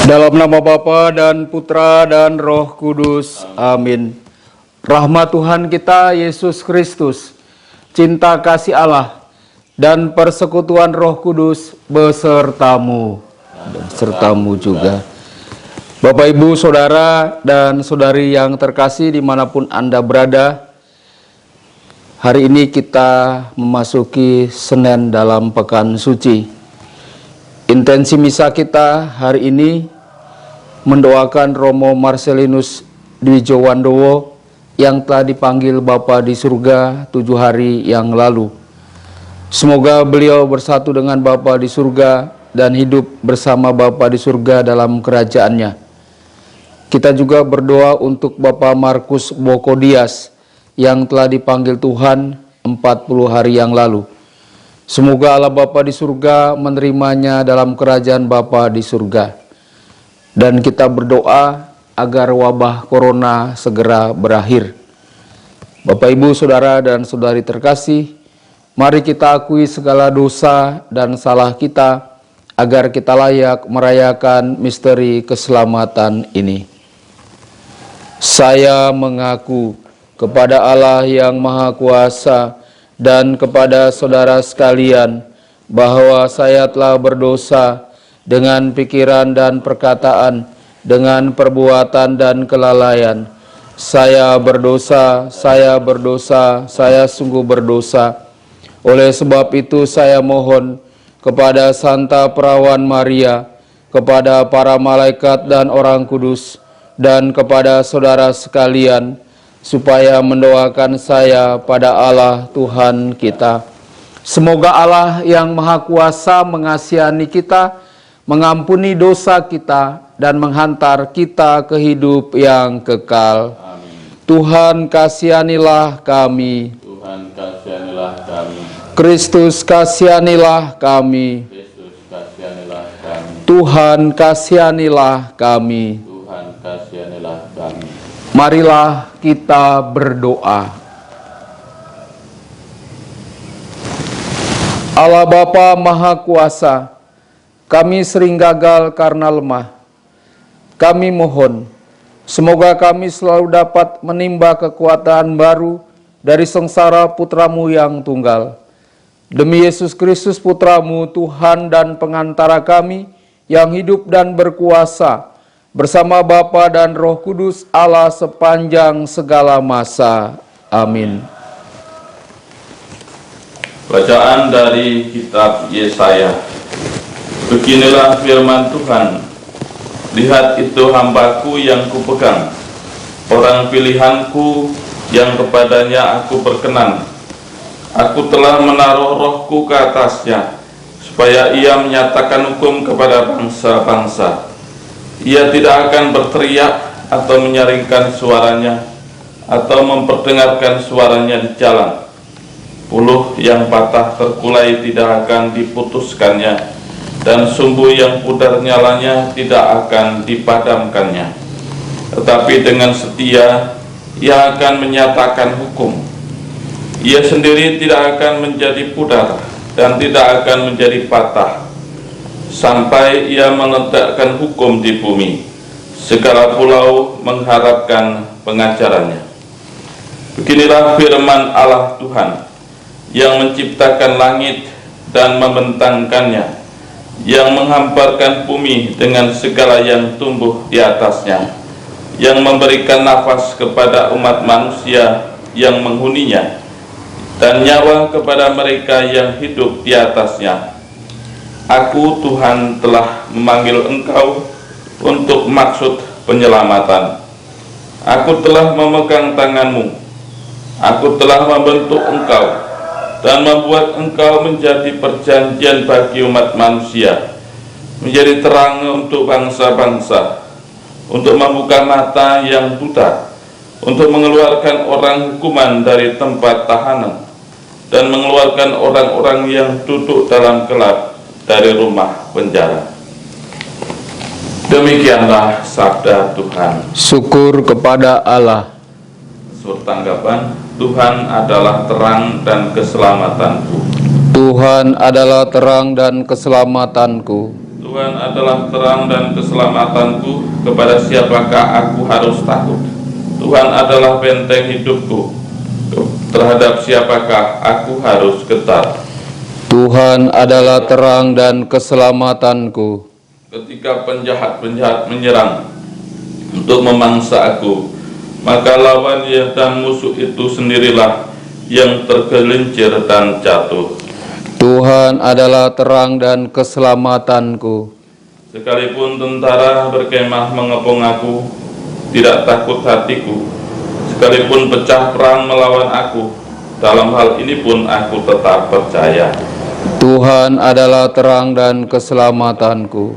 Dalam nama Bapa dan Putra dan Roh Kudus. Amin. Rahmat Tuhan kita Yesus Kristus, cinta kasih Allah, dan persekutuan Roh Kudus besertamu dan sertamu juga. Bapak, Ibu, Saudara, dan Saudari yang terkasih dimanapun Anda berada, hari ini kita memasuki Senin dalam Pekan Suci. Intensi misa kita hari ini mendoakan Romo Marcelinus Dwijowandowo yang telah dipanggil Bapa di surga 7 hari yang lalu. Semoga beliau bersatu dengan Bapa di surga dan hidup bersama Bapa di surga dalam kerajaannya. Kita juga berdoa untuk Bapak Markus Bokodias yang telah dipanggil Tuhan 40 hari yang lalu. Semoga Allah Bapa di surga menerimanya dalam kerajaan Bapa di surga. Dan kita berdoa agar wabah corona segera berakhir. Bapak, Ibu, Saudara, dan Saudari terkasih, mari kita akui segala dosa dan salah kita agar kita layak merayakan misteri keselamatan ini. Saya mengaku kepada Allah yang Maha Kuasa dan kepada saudara sekalian bahwa saya telah berdosa dengan pikiran dan perkataan, dengan perbuatan dan kelalaian. Saya berdosa, saya sungguh berdosa. Oleh sebab itu saya mohon kepada Santa Perawan Maria, kepada para malaikat dan orang kudus, dan kepada saudara sekalian, supaya mendoakan saya pada Allah Tuhan kita. Semoga Allah yang Maha Kuasa mengasihani kita, mengampuni dosa kita, dan menghantar kita ke hidup yang kekal. Amin. Tuhan kasihanilah kami. Tuhan kasihanilah kami. Kristus kasihanilah kami. Kristus kasihanilah kami. Tuhan kasihanilah kami. Tuhan kasihanilah kami. Marilah kita berdoa. Allah Bapa Maha Kuasa, kami sering gagal karena lemah. Kami mohon, semoga kami selalu dapat menimba kekuatan baru dari sengsara Putra-Mu yang tunggal. Demi Yesus Kristus Putra-Mu, Tuhan dan pengantara kami, yang hidup dan berkuasa, bersama Bapa dan Roh Kudus Allah sepanjang segala masa. Amin. Bacaan dari kitab Yesaya. Beginilah firman Tuhan. Lihat, itu hambaku yang kupegang, orang pilihanku yang kepadanya aku berkenan. Aku telah menaruh rohku ke atasnya, supaya ia menyatakan hukum kepada bangsa-bangsa. Ia tidak akan berteriak atau menyaringkan suaranya atau memperdengarkan suaranya di jalan. Puluh yang patah terkulai tidak akan diputuskannya, dan sumbu yang pudar nyalanya tidak akan dipadamkannya. Tetapi dengan setia ia akan menyatakan hukum. Ia sendiri tidak akan menjadi pudar dan tidak akan menjadi patah, sampai ia meletakkan hukum di bumi. Segala pulau mengharapkan pengajarannya. Beginilah firman Allah Tuhan, yang menciptakan langit dan membentangkannya, yang menghamparkan bumi dengan segala yang tumbuh di atasnya, yang memberikan nafas kepada umat manusia yang menghuninya, dan nyawa kepada mereka yang hidup di atasnya. Aku Tuhan telah memanggil engkau untuk maksud penyelamatan. Aku telah memegang tanganmu. Aku telah membentuk engkau dan membuat engkau menjadi perjanjian bagi umat manusia, menjadi terang untuk bangsa-bangsa, untuk membuka mata yang buta, untuk mengeluarkan orang hukuman dari tempat tahanan, dan mengeluarkan orang-orang yang duduk dalam gelap dari rumah penjara. Demikianlah sabda Tuhan. Syukur kepada Allah. Sur tanggapan, Tuhan adalah terang dan keselamatanku. Tuhan adalah terang dan keselamatanku. Tuhan Tuhan adalah terang dan keselamatanku, kepada siapakah aku harus takut? Tuhan adalah benteng hidupku, terhadap siapakah aku harus getar? Tuhan adalah terang dan keselamatanku. Ketika penjahat-penjahat menyerang untuk memangsa aku, maka lawan dan musuh itu sendirilah yang tergelincir dan jatuh. Tuhan adalah terang dan keselamatanku. Sekalipun tentara berkemah mengepung aku, tidak takut hatiku. Sekalipun pecah perang melawan aku, dalam hal ini pun aku tetap percaya. Tuhan adalah terang dan keselamatanku.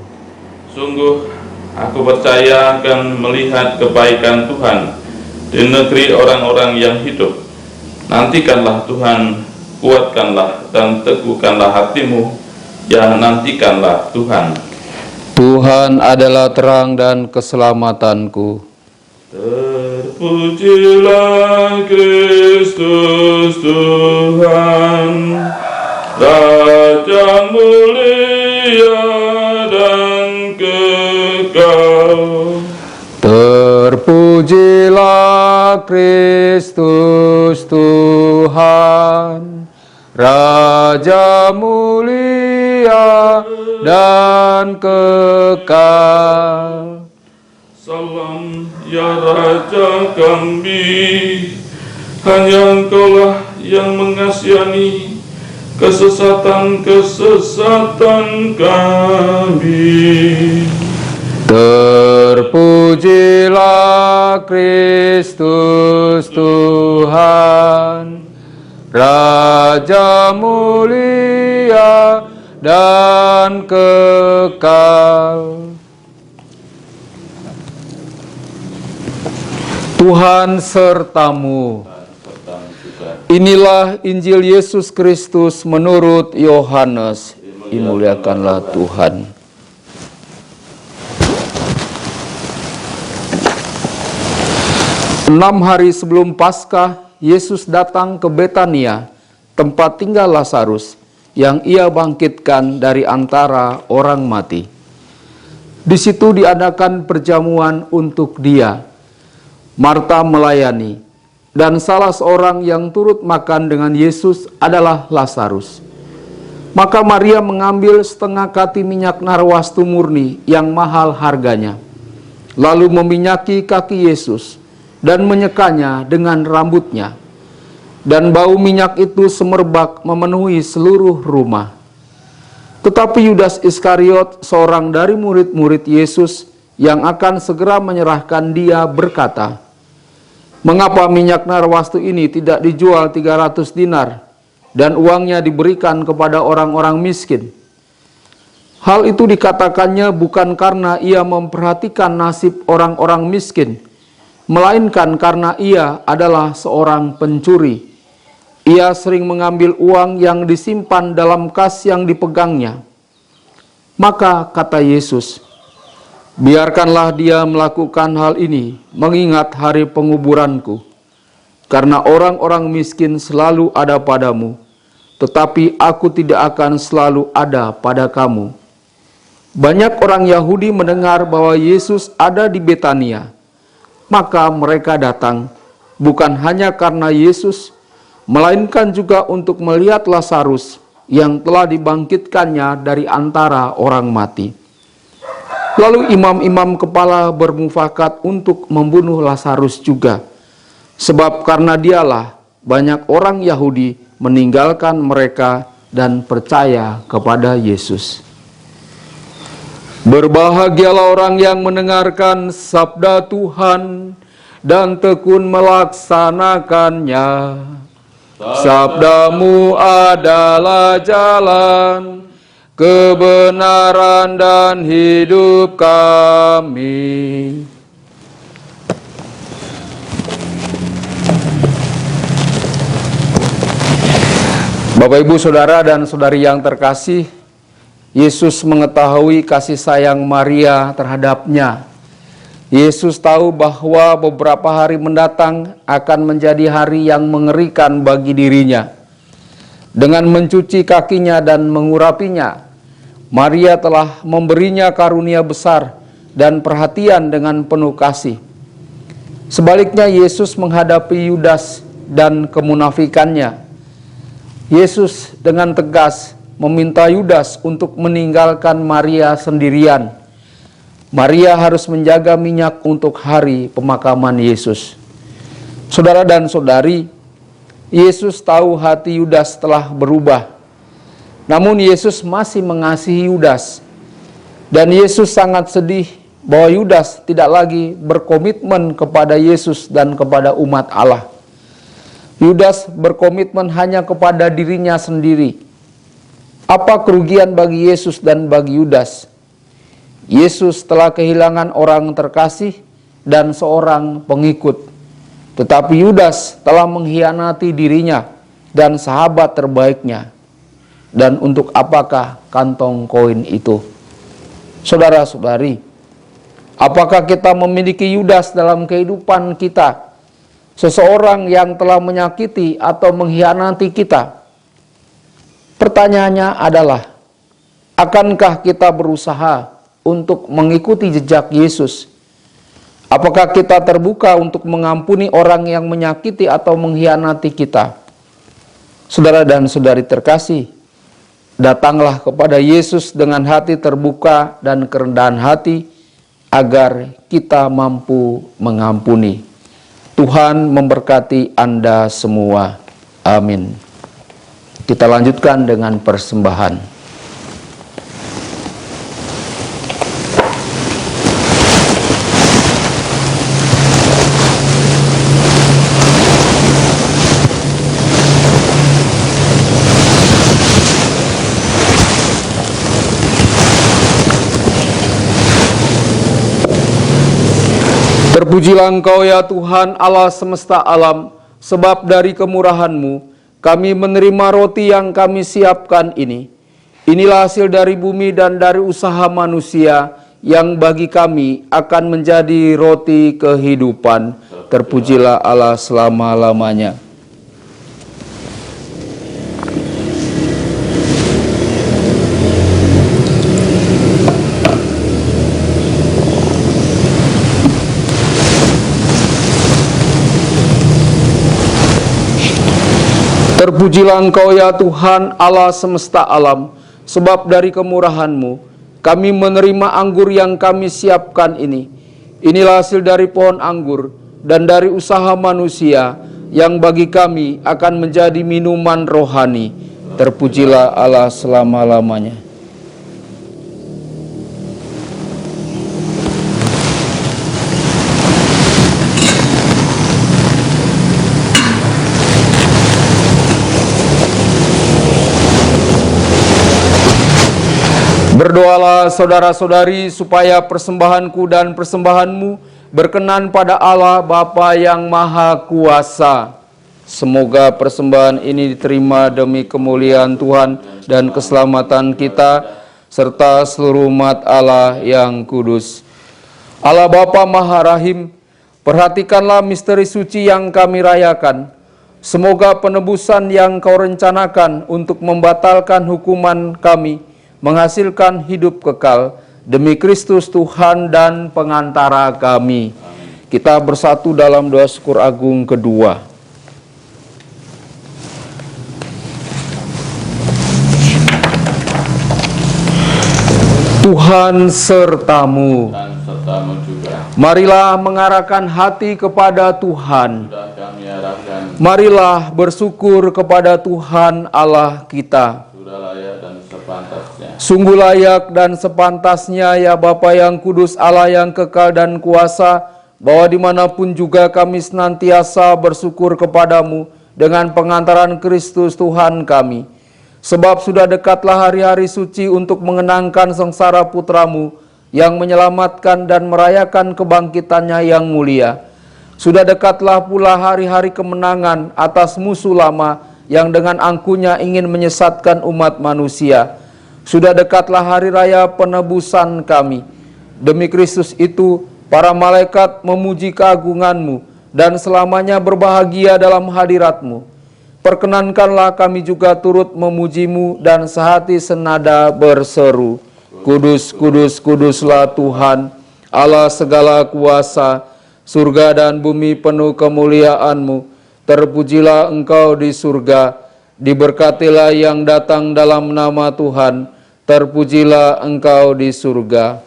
Sungguh, aku percaya akan melihat kebaikan Tuhan di negeri orang-orang yang hidup. Nantikanlah Tuhan, kuatkanlah dan teguhkanlah hatimu, ya nantikanlah Tuhan. Tuhan adalah terang dan keselamatanku. Terpujilah Kristus Tuhan, Raja mulia dan kekal. Terpujilah Kristus Tuhan, Raja mulia dan kekal. Salam ya Raja kami, hanya Engkaulah yang mengasihani kesesatan-kesesatan kami. Terpujilah Kristus Tuhan, Raja mulia dan kekal. Tuhan sertamu. Inilah Injil Yesus Kristus menurut Yohanes. Dimuliakanlah Tuhan. Enam hari sebelum Paskah, Yesus datang ke Betania, tempat tinggal Lazarus, yang ia bangkitkan dari antara orang mati. Di situ diadakan perjamuan untuk dia. Marta melayani, dan salah seorang yang turut makan dengan Yesus adalah Lazarus. Maka Maria mengambil setengah kati minyak narwastu murni yang mahal harganya, lalu meminyaki kaki Yesus dan menyekanya dengan rambutnya. Dan bau minyak itu semerbak memenuhi seluruh rumah. Tetapi Yudas Iskariot, seorang dari murid-murid Yesus yang akan segera menyerahkan dia, berkata, "Mengapa minyak narwastu ini tidak dijual 300 dinar dan uangnya diberikan kepada orang-orang miskin?" Hal itu dikatakannya bukan karena ia memperhatikan nasib orang-orang miskin, melainkan karena ia adalah seorang pencuri. Ia sering mengambil uang yang disimpan dalam kas yang dipegangnya. Maka kata Yesus, "Biarkanlah dia melakukan hal ini mengingat hari penguburanku. Karena orang-orang miskin selalu ada padamu, tetapi aku tidak akan selalu ada pada kamu." Banyak orang Yahudi mendengar bahwa Yesus ada di Betania. Maka mereka datang bukan hanya karena Yesus, melainkan juga untuk melihat Lazarus yang telah dibangkitkannya dari antara orang mati. Lalu imam-imam kepala bermufakat untuk membunuh Lazarus juga, sebab karena dialah banyak orang Yahudi meninggalkan mereka dan percaya kepada Yesus. Berbahagialah orang yang mendengarkan sabda Tuhan dan tekun melaksanakannya. Sabdamu adalah jalan, kebenaran dan hidup kami. Bapak, Ibu, Saudara, dan Saudari yang terkasih, Yesus mengetahui kasih sayang Maria terhadapnya. Yesus tahu bahwa beberapa hari mendatang akan menjadi hari yang mengerikan bagi dirinya. Dengan mencuci kakinya dan mengurapinya, Maria telah memberinya karunia besar dan perhatian dengan penuh kasih. Sebaliknya Yesus menghadapi Yudas dan kemunafikannya. Yesus dengan tegas meminta Yudas untuk meninggalkan Maria sendirian. Maria harus menjaga minyak untuk hari pemakaman Yesus. Saudara dan saudari, Yesus tahu hati Yudas telah berubah. Namun Yesus masih mengasihi Yudas. Dan Yesus sangat sedih bahwa Yudas tidak lagi berkomitmen kepada Yesus dan kepada umat Allah. Yudas berkomitmen hanya kepada dirinya sendiri. Apa kerugian bagi Yesus dan bagi Yudas? Yesus telah kehilangan orang terkasih dan seorang pengikut. Tetapi Yudas telah mengkhianati dirinya dan sahabat terbaiknya. Dan untuk apakah kantong koin itu? Saudara-saudari, apakah kita memiliki Yudas dalam kehidupan kita? Seseorang yang telah menyakiti atau mengkhianati kita? Pertanyaannya adalah, akankah kita berusaha untuk mengikuti jejak Yesus? Apakah kita terbuka untuk mengampuni orang yang menyakiti atau mengkhianati kita? Saudara dan saudari terkasih, datanglah kepada Yesus dengan hati terbuka dan kerendahan hati agar kita mampu mengampuni. Tuhan memberkati Anda semua. Amin. Kita lanjutkan dengan persembahan. Terpujilah Engkau ya Tuhan Allah semesta alam, sebab dari kemurahan-Mu kami menerima roti yang kami siapkan ini. Inilah hasil dari bumi dan dari usaha manusia yang bagi kami akan menjadi roti kehidupan. Terpujilah Allah selama-lamanya. Terpujilah Engkau ya Tuhan Allah semesta alam, sebab dari kemurahan-Mu kami menerima anggur yang kami siapkan ini. Inilah hasil dari pohon anggur dan dari usaha manusia yang bagi kami akan menjadi minuman rohani. Terpujilah Allah selama-lamanya. Berdoalah saudara-saudari supaya persembahanku dan persembahanmu berkenan pada Allah Bapa yang Maha Kuasa. Semoga persembahan ini diterima demi kemuliaan Tuhan dan keselamatan kita, serta seluruh umat Allah yang kudus. Allah Bapa Maha Rahim, perhatikanlah misteri suci yang kami rayakan. Semoga penebusan yang Kau rencanakan untuk membatalkan hukuman kami menghasilkan hidup kekal demi Kristus Tuhan dan pengantara kami. Kita bersatu dalam doa syukur agung kedua. Tuhan sertamu. Dan sertamu juga. Marilah mengarahkan hati kepada Tuhan. Sudah kami arahkan. Marilah bersyukur kepada Tuhan Allah kita. Sudah layak dan sepantasnya. Sungguh layak dan sepantasnya ya Bapa yang kudus, Allah yang kekal dan kuasa, bahwa dimanapun juga kami senantiasa bersyukur kepadamu dengan pengantaran Kristus Tuhan kami. Sebab sudah dekatlah hari-hari suci untuk mengenangkan sengsara putramu yang menyelamatkan dan merayakan kebangkitannya yang mulia. Sudah dekatlah pula hari-hari kemenangan atas musuh lama yang dengan angkuhnya ingin menyesatkan umat manusia. Sudah dekatlah hari raya penebusan kami. Demi Kristus itu, para malaikat memuji keagunganmu dan selamanya berbahagia dalam hadiratmu. perkenankanlah kami juga turut memuji-Mu dan sehati senada berseru, Kudus, kudus, kuduslah Tuhan, Allah segala kuasa, surga dan bumi penuh kemuliaan-Mu. Terpujilah Engkau di surga, diberkatilah yang datang dalam nama Tuhan, terpujilah Engkau di surga.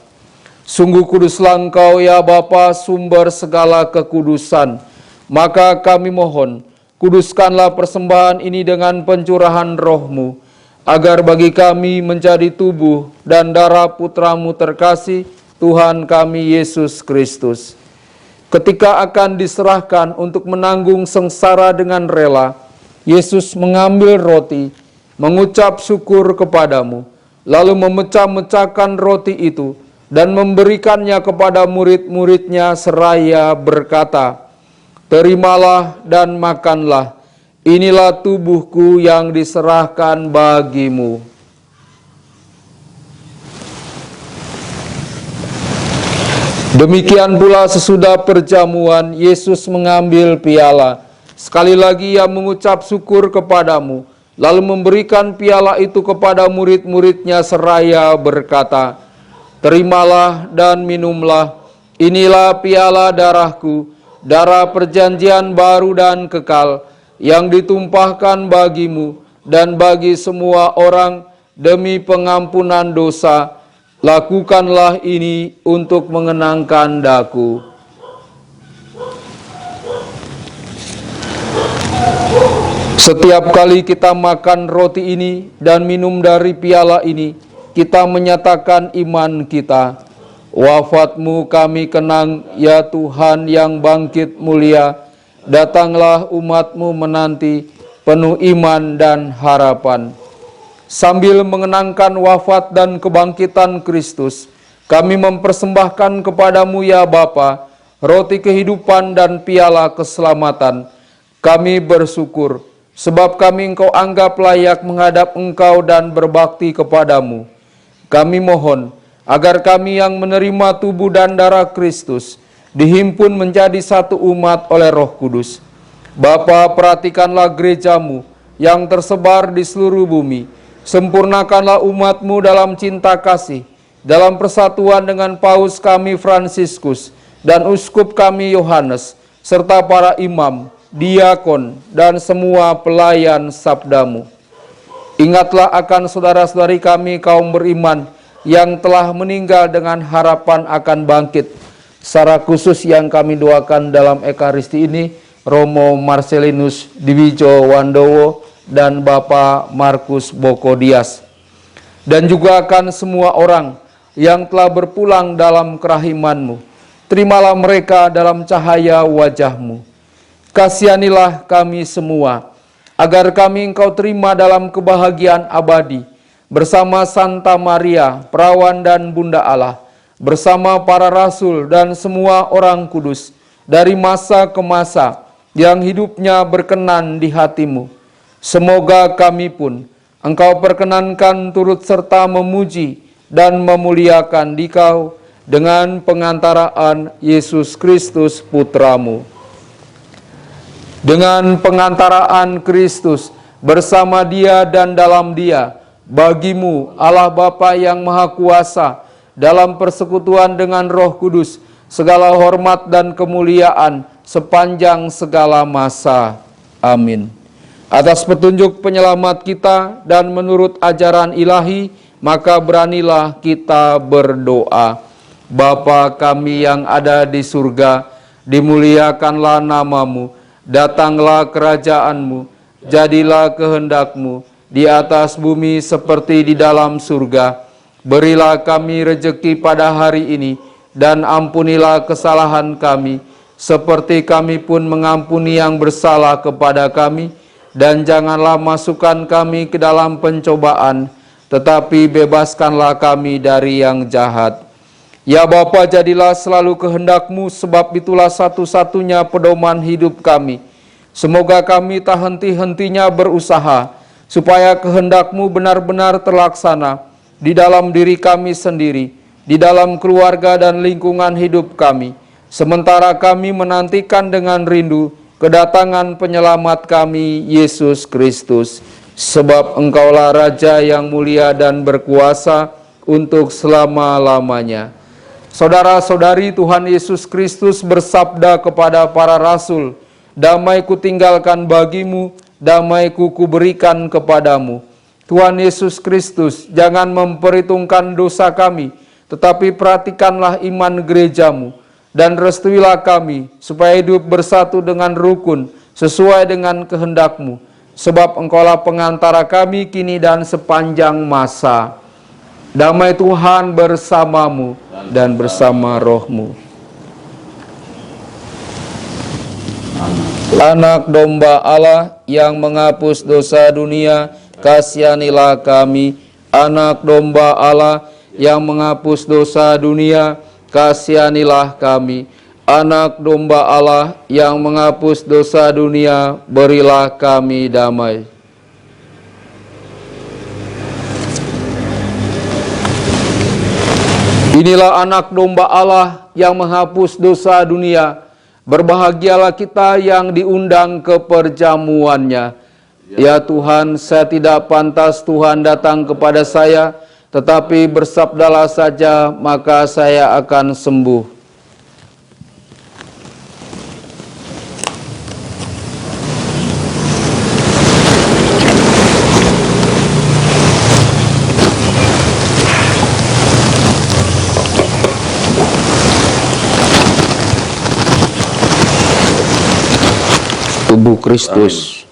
Sungguh kuduslah Engkau ya Bapa, sumber segala kekudusan. Maka kami mohon, kuduskanlah persembahan ini dengan pencurahan roh-Mu, agar bagi kami menjadi tubuh dan darah Putra-Mu terkasih, Tuhan kami Yesus Kristus. Ketika akan diserahkan untuk menanggung sengsara dengan rela, Yesus mengambil roti, mengucap syukur kepadamu, lalu memecah-mecahkan roti itu dan memberikannya kepada murid-muridnya seraya berkata, "Terimalah dan makanlah, inilah tubuhku yang diserahkan bagimu." Demikian pula sesudah perjamuan, Yesus mengambil piala. Sekali lagi ia mengucap syukur kepadamu, lalu memberikan piala itu kepada murid-muridnya seraya berkata, "Terimalah dan minumlah, inilah piala darahku, darah perjanjian baru dan kekal, yang ditumpahkan bagimu dan bagi semua orang demi pengampunan dosa. Lakukanlah ini untuk mengenangkan daku." Setiap kali kita makan roti ini dan minum dari piala ini, kita menyatakan iman kita. Wafat-Mu kami kenang, ya Tuhan yang bangkit mulia. Datanglah umat-Mu menanti, penuh iman dan harapan. Sambil mengenangkan wafat dan kebangkitan Kristus, kami mempersembahkan kepadamu ya Bapa, roti kehidupan dan piala keselamatan. Kami bersyukur, sebab kami Engkau anggap layak menghadap Engkau dan berbakti kepadamu. Kami mohon, agar kami yang menerima tubuh dan darah Kristus, dihimpun menjadi satu umat oleh Roh Kudus. Bapa, perhatikanlah gereja-Mu yang tersebar di seluruh bumi. Sempurnakanlah umat-Mu dalam cinta kasih, dalam persatuan dengan Paus kami Fransiskus dan Uskup kami Yohanes, serta para imam, diakon, dan semua pelayan sabda-Mu. Ingatlah akan saudara-saudari kami kaum beriman yang telah meninggal dengan harapan akan bangkit. Secara khusus yang kami doakan dalam Ekaristi ini, Romo Marcelinus Diwijo Wandowo dan Bapak Markus Boko Dias. Dan juga akan semua orang yang telah berpulang dalam kerahiman-Mu. Terimalah mereka dalam cahaya wajah-Mu. Kasihanilah kami semua, agar kami Engkau terima dalam kebahagiaan abadi, bersama Santa Maria, Perawan dan Bunda Allah, bersama para rasul dan semua orang kudus, dari masa ke masa, yang hidupnya berkenan di hati-Mu. Semoga kami pun Engkau perkenankan turut serta memuji dan memuliakan Dikau dengan pengantaraan Yesus Kristus Putra-Mu. Dengan pengantaraan Kristus, bersama Dia dan dalam Dia, bagi-Mu Allah Bapa yang Maha Kuasa, dalam persekutuan dengan Roh Kudus, segala hormat dan kemuliaan sepanjang segala masa. Amin. Atas petunjuk penyelamat kita dan menurut ajaran ilahi, maka beranilah kita berdoa. Bapa kami yang ada di surga, dimuliakanlah nama-Mu, datanglah kerajaan-Mu, jadilah kehendak-Mu di atas bumi seperti di dalam surga. Berilah kami rejeki pada hari ini, dan ampunilah kesalahan kami, seperti kami pun mengampuni yang bersalah kepada kami. Dan janganlah masukkan kami ke dalam pencobaan, tetapi bebaskanlah kami dari yang jahat. Ya Bapa, jadilah selalu kehendak-Mu, sebab itulah satu-satunya pedoman hidup kami. Semoga kami tak henti-hentinya berusaha, supaya kehendak-Mu benar-benar terlaksana di dalam diri kami sendiri, di dalam keluarga dan lingkungan hidup kami, sementara kami menantikan dengan rindu kedatangan penyelamat kami, Yesus Kristus. Sebab Engkaulah Raja yang mulia dan berkuasa untuk selama-lamanya. Saudara-saudari, Tuhan Yesus Kristus bersabda kepada para rasul, "Damai kutinggalkan bagimu, damai kuberikan kepadamu." Tuhan Yesus Kristus, jangan memperhitungkan dosa kami, tetapi perhatikanlah iman gerejamu, dan restuilah kami, supaya hidup bersatu dengan rukun, sesuai dengan kehendak-Mu. Sebab Engkaulah pengantara kami kini dan sepanjang masa. Damai Tuhan bersamamu dan bersama rohmu. Anak domba Allah yang menghapus dosa dunia, kasihanilah kami. Anak domba Allah yang menghapus dosa dunia, kasihanilah kami. Anak domba Allah yang menghapus dosa dunia, berilah kami damai. Inilah anak domba Allah yang menghapus dosa dunia. Berbahagialah kita yang diundang ke perjamuannya. Ya Tuhan, saya tidak pantas Tuhan datang kepada saya, tetapi bersabdalah saja, maka saya akan sembuh. Tubuh Kristus.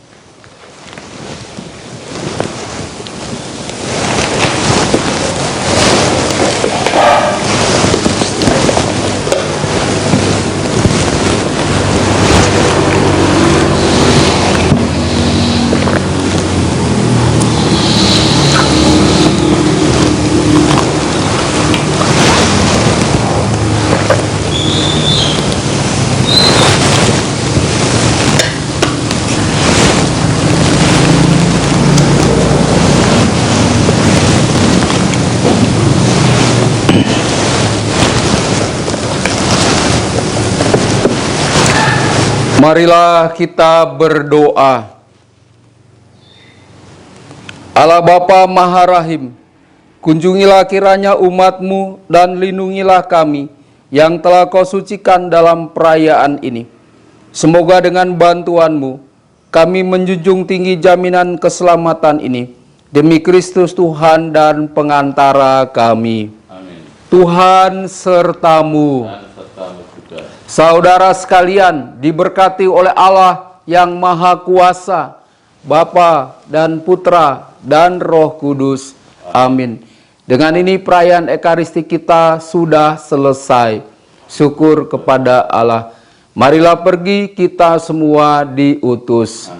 Marilah kita berdoa. Allah Bapa Maha Rahim, kunjungilah kiranya umat-Mu dan lindungilah kami yang telah Kau sucikan dalam perayaan ini. Semoga dengan bantuan-Mu, kami menjunjung tinggi jaminan keselamatan ini. Demi Kristus Tuhan dan pengantara kami. Amin. Tuhan sertamu. Saudara sekalian, diberkati oleh Allah yang Maha Kuasa, Bapa dan Putra dan Roh Kudus. Amin. Dengan ini perayaan Ekaristi kita sudah selesai. Syukur kepada Allah. Marilah pergi, kita semua diutus.